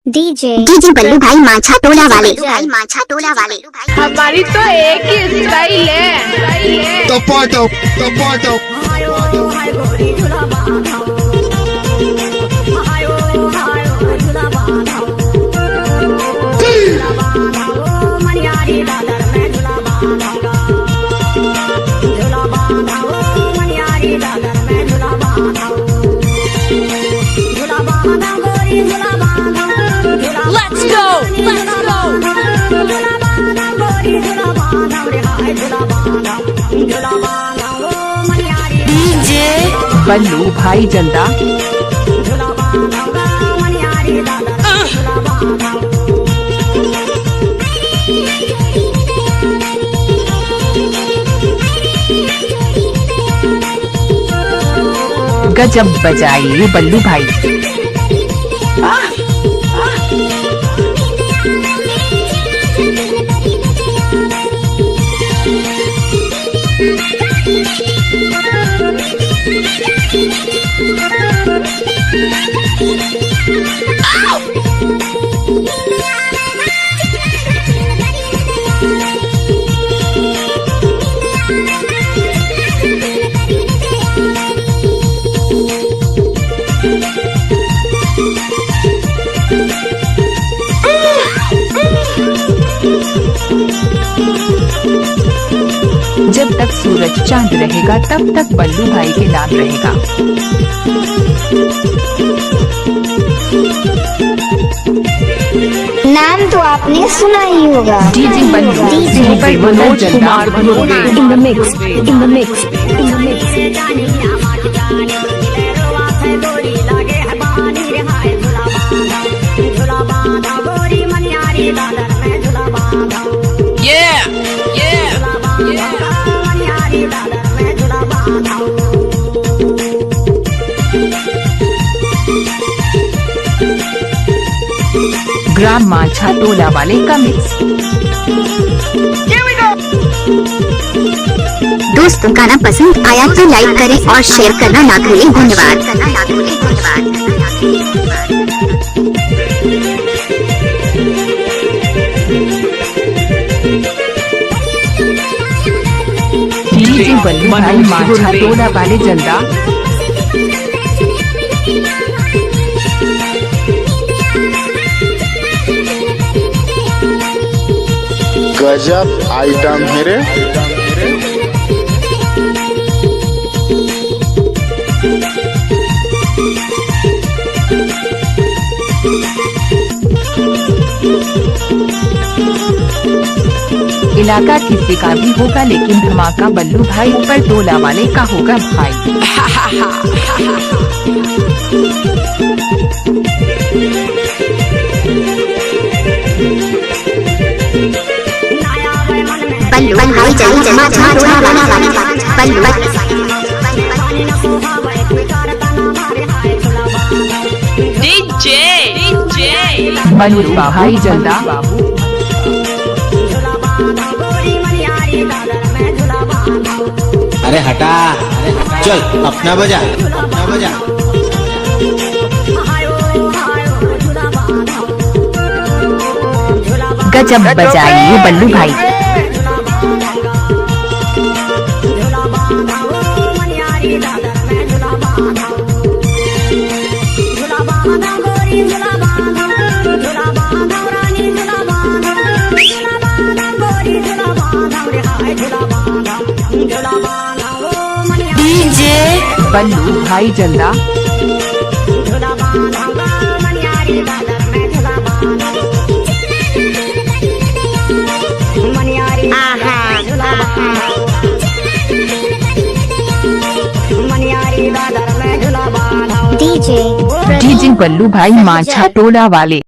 DJ बल्लू भाई माछा टोला वाले। हमारी तो एक ही स्टाइल है। टपाटप Let's go. डीजे बल्लू भाई जल्दा। गजब बजाइए बल्लू भाई। जब तक सूरज चांद रहेगा तब तक बल्लू भाई के नाम रहेगा। नाम तो आपने सुना ही होगा। DJ Ballu DJ Manoj Kumar in the mix. ग्राम माछा टोला वाले का मिक्स। दोस्तों गाना पसंद आया तो लाइक करें और शेयर करना ना भूलें। धन्यवाद। डीजे बल्लू भाई माछा टोला वाले जल्दा। गजब आइटम है रे। इलाका किसी का भी होगा लेकिन धमाका बल्लू भाई ऊपर टोला वाले का होगा भाई। बल्लू भाई चली माछा टोला वाले। बल्लू भाई जल्दा। अरे हटा, चल अपना बजा। गजब बजाइए बल्लू भाई। डीजे बल्लू भाई जल्दा। डीजे बल्लू भाई माछा टोला वाले।